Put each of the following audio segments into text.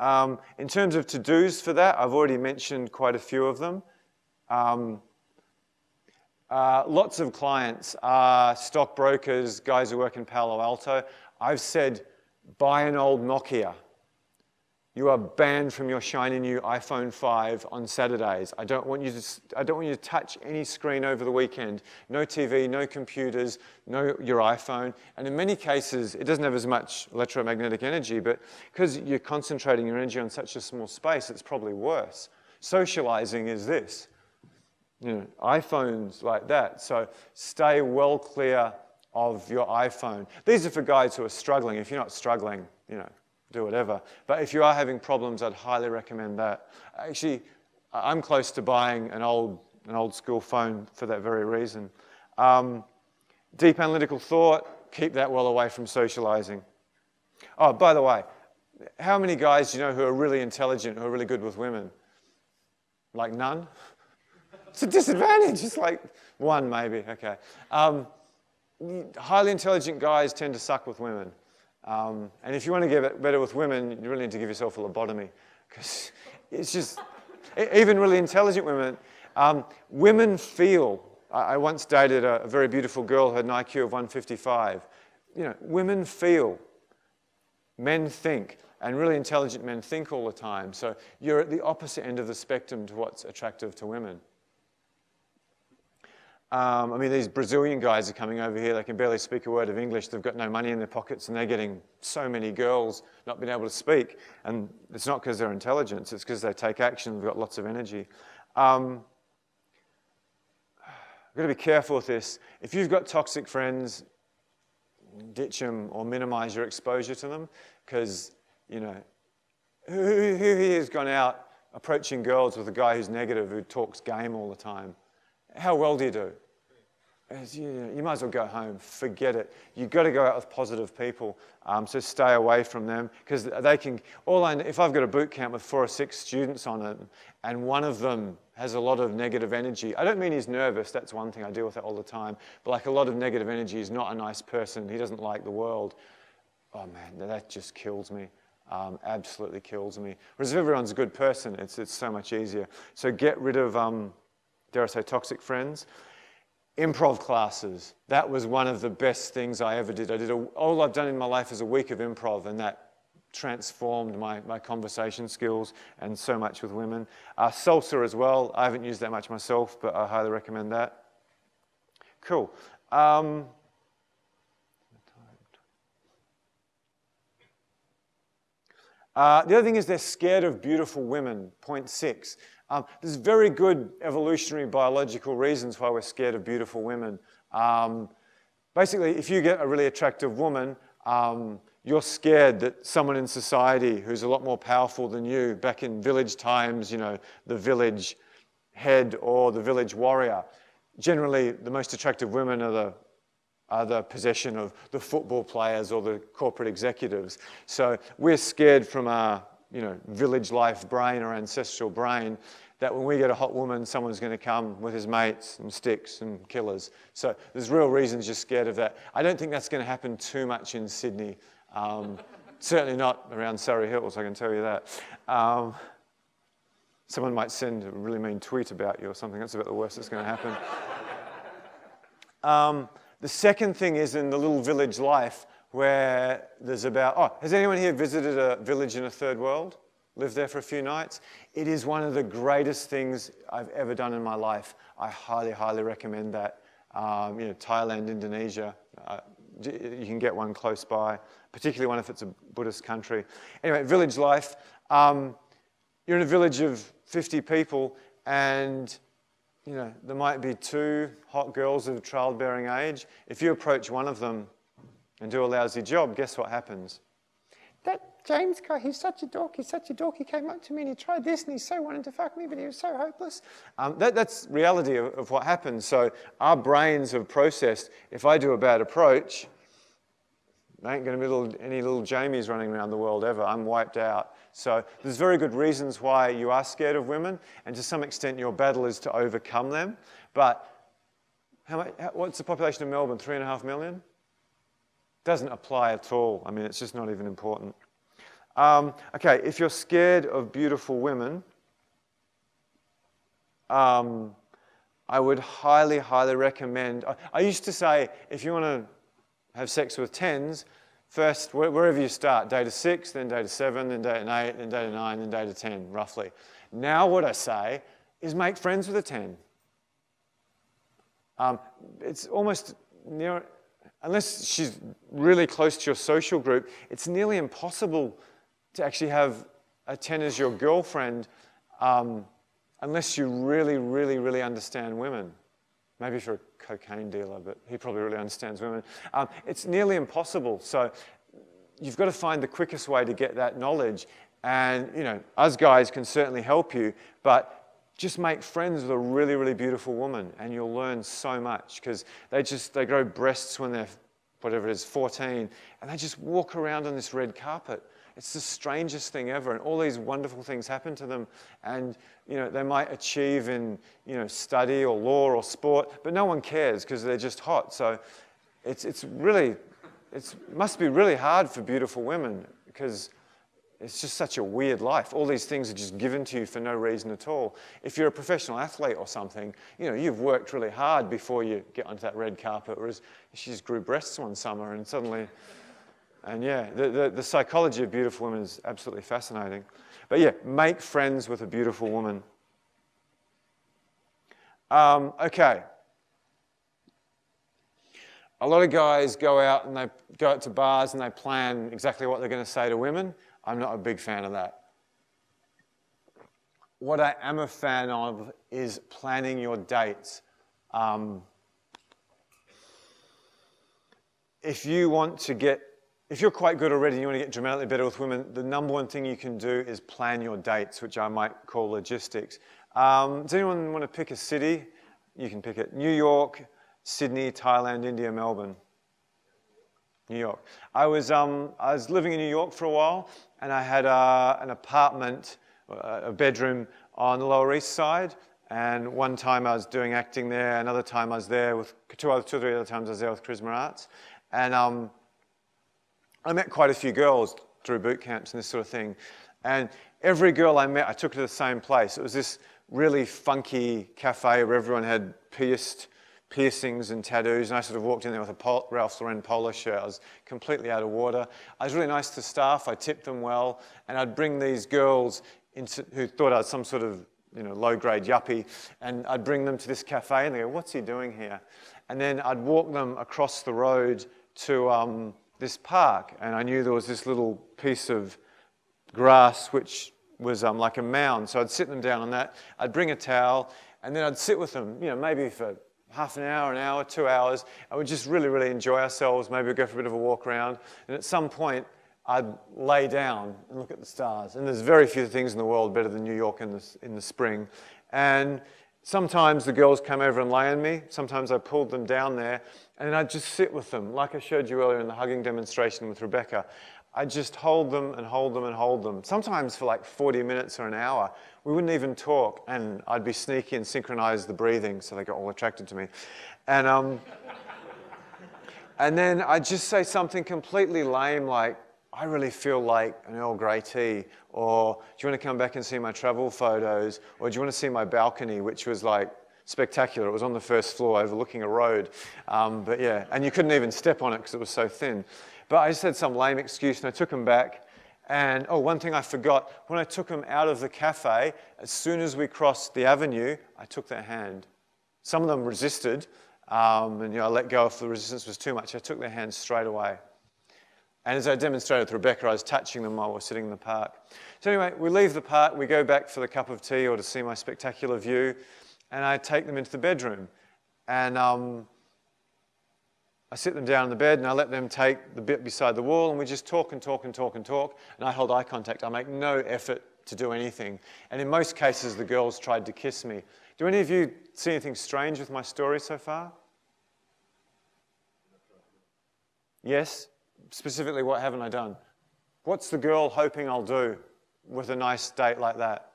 In terms of to-dos for that, I've already mentioned quite a few of them. Lots of clients are stockbrokers, guys who work in Palo Alto. I've said, buy an old Nokia. You are banned from your shiny new iPhone 5 on Saturdays. I don't want you to touch any screen over the weekend. No TV, no computers, no your iPhone. And in many cases, it doesn't have as much electromagnetic energy, but because you're concentrating your energy on such a small space, it's probably worse. Socializing is this. You know, iPhones like that. So stay well clear of your iPhone. These are for guys who are struggling. If you're not struggling, you know, do whatever. But if you are having problems, I'd highly recommend that. Actually, I'm close to buying an old school phone for that very reason. Deep analytical thought, keep that well away from socializing. Oh, by the way, how many guys do you know who are really intelligent, who are really good with women? Like none? It's a disadvantage. It's like one maybe, okay. Highly intelligent guys tend to suck with women. And if you want to get better with women, you really need to give yourself a lobotomy, because it's just, even really intelligent women, women feel. I once dated a very beautiful girl who had an IQ of 155. You know, women feel, men think, and really intelligent men think all the time. So you're at the opposite end of the spectrum to what's attractive to women. I mean, these Brazilian guys are coming over here. They can barely speak a word of English. They've got no money in their pockets, and they're getting so many girls not being able to speak. And it's not because they're intelligent. It's because they take action. They've got lots of energy. I've got to be careful with this. If you've got toxic friends, ditch them or minimize your exposure to them, because, you know, who here has gone out approaching girls with a guy who's negative, who talks game all the time? How well do you do? You might as well go home. Forget it. You've got to go out with positive people. So stay away from them, because they can. If I've got a boot camp with 4 or 6 students on it, and one of them has a lot of negative energy. I don't mean he's nervous. That's one thing. I deal with that all the time. But like a lot of negative energy, he's not a nice person. He doesn't like the world. Oh man, that just kills me. Absolutely kills me. Whereas if everyone's a good person, it's so much easier. So get rid of, dare I say, toxic friends. Improv classes. That was one of the best things I ever did. All I've done in my life is a week of improv, and that transformed my conversation skills and so much with women. Salsa as well. I haven't used that much myself, but I highly recommend that. Cool. The other thing is they're scared of beautiful women, point 6. There's very good evolutionary biological reasons why we're scared of beautiful women. Basically, if you get a really attractive woman, you're scared that someone in society who's a lot more powerful than you, back in village times, you know, the village head or the village warrior, generally the most attractive women are the possession of the football players or the corporate executives. So we're scared from our, you know, village life brain or ancestral brain that when we get a hot woman, someone's going to come with his mates and sticks and killers. So there's real reasons you're scared of that. I don't think that's going to happen too much in Sydney. Certainly not around Surrey Hills, I can tell you that. Someone might send a really mean tweet about you or something. That's about the worst that's going to happen. The second thing is in the little village life, where there's about, has anyone here visited a village in a third world? Lived there for a few nights? It is one of the greatest things I've ever done in my life. I highly, highly recommend that. You know, Thailand, Indonesia, you can get one close by, particularly one if it's a Buddhist country. Anyway, village life. You're in a village of 50 people, and you know, there might be 2 hot girls of childbearing age. If you approach one of them and do a lousy job, guess what happens? That James guy, he's such a dork, he came up to me and he tried this and he so wanted to fuck me, but he was so hopeless. That's reality of what happens. So our brains have processed, if I do a bad approach, there ain't going to be any little Jamies running around the world ever. I'm wiped out. So there's very good reasons why you are scared of women, and to some extent your battle is to overcome them. But what's the population of Melbourne? 3.5 million? Doesn't apply at all. I mean, it's just not even important. Okay, if you're scared of beautiful women, I would highly, highly recommend. I used to say, if you want to have sex with 10s, first, wherever you start, date a 6, then date a 7, then date an 8, then date a 9, then date a 10, roughly. Now what I say is make friends with a 10. It's almost near, unless she's really close to your social group, it's nearly impossible to actually have a 10 as your girlfriend unless you really, really, really understand women. Maybe if you're a cocaine dealer, but he probably really understands women. It's nearly impossible. So you've got to find the quickest way to get that knowledge. And, you know, us guys can certainly help you, but just make friends with a really, really beautiful woman and you'll learn so much because they grow breasts when they're, whatever it is, 14, and they just walk around on this red carpet. It's the strangest thing ever, and all these wonderful things happen to them, and you know they might achieve in study or law or sport, but no one cares because they're just hot. So it must be really hard for beautiful women because it's just such a weird life. All these things are just given to you for no reason at all. If you're a professional athlete or something, you've worked really hard before you get onto that red carpet, whereas she just grew breasts one summer and suddenly. And yeah, the psychology of beautiful women is absolutely fascinating. But yeah, make friends with a beautiful woman. Okay. A lot of guys go out and they go out to bars and they plan exactly what they're going to say to women. I'm not a big fan of that. What I am a fan of is planning your dates. If you're quite good already and you want to get dramatically better with women, the number one thing you can do is plan your dates, which I might call logistics. Does anyone want to pick a city? You can pick it. New York, Sydney, Thailand, India, Melbourne. New York. I was living in New York for a while, and I had an apartment, a bedroom on the Lower East Side. And one time I was doing acting there, another time I was there with two or three other times I was there with Charisma Arts. And I met quite a few girls through boot camps and this sort of thing. And every girl I met, I took her to the same place. It was this really funky cafe where everyone had piercings and tattoos. And I sort of walked in there with a Ralph Lauren polo shirt. I was completely out of water. I was really nice to staff. I tipped them well. And I'd bring these girls who thought I was some sort of low-grade yuppie. And I'd bring them to this cafe and they go, "What's he doing here?" And then I'd walk them across the road to this park, and I knew there was this little piece of grass which was like a mound, so I'd sit them down on that. I'd bring a towel, and then I'd sit with them, maybe for half an hour, 2 hours, and we'd just really, really enjoy ourselves. Maybe we'd go for a bit of a walk around, and at some point, I'd lay down and look at the stars. And there's very few things in the world better than New York in the spring. And sometimes the girls come over and lay on me. Sometimes I pulled them down there, and then I'd just sit with them, like I showed you earlier in the hugging demonstration with Rebecca. I'd just hold them and hold them and hold them, sometimes for like 40 minutes or an hour. We wouldn't even talk, and I'd be sneaky and synchronize the breathing so they got all attracted to me. And then I'd just say something completely lame like, "I really feel like an Earl Grey tea," or "Do you want to come back and see my travel photos?" Or "Do you want to see my balcony," which was like spectacular. It was on the first floor overlooking a road. But yeah, and you couldn't even step on it because it was so thin. But I just had some lame excuse and I took them back. And one thing I forgot, when I took them out of the cafe, as soon as we crossed the avenue, I took their hand. Some of them resisted, and I let go if the resistance was too much. I took their hand straight away. And as I demonstrated with Rebecca, I was touching them while we were sitting in the park. So anyway, we leave the park, we go back for the cup of tea or to see my spectacular view, and I take them into the bedroom. And I sit them down on the bed and I let them take the bit beside the wall, and we just talk and talk and talk and talk, and I hold eye contact. I make no effort to do anything. And in most cases, the girls tried to kiss me. Do any of you see anything strange with my story so far? Yes? Specifically, what haven't I done? What's the girl hoping I'll do with a nice date like that?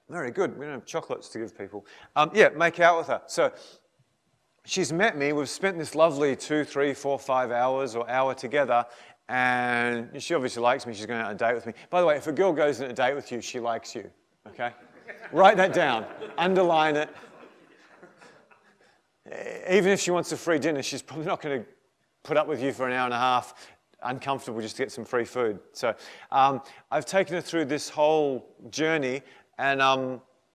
Very good. We don't have chocolates to give people. Yeah, make out with her. So she's met me. We've spent this lovely 2, 3, 4, 5 hours or hour together, and she obviously likes me. She's going out on a date with me. By the way, if a girl goes on a date with you, she likes you, okay? Write that down. Underline it. Even if she wants a free dinner, she's probably not going to put up with you for an hour and a half, uncomfortable just to get some free food. So I've taken her through this whole journey, and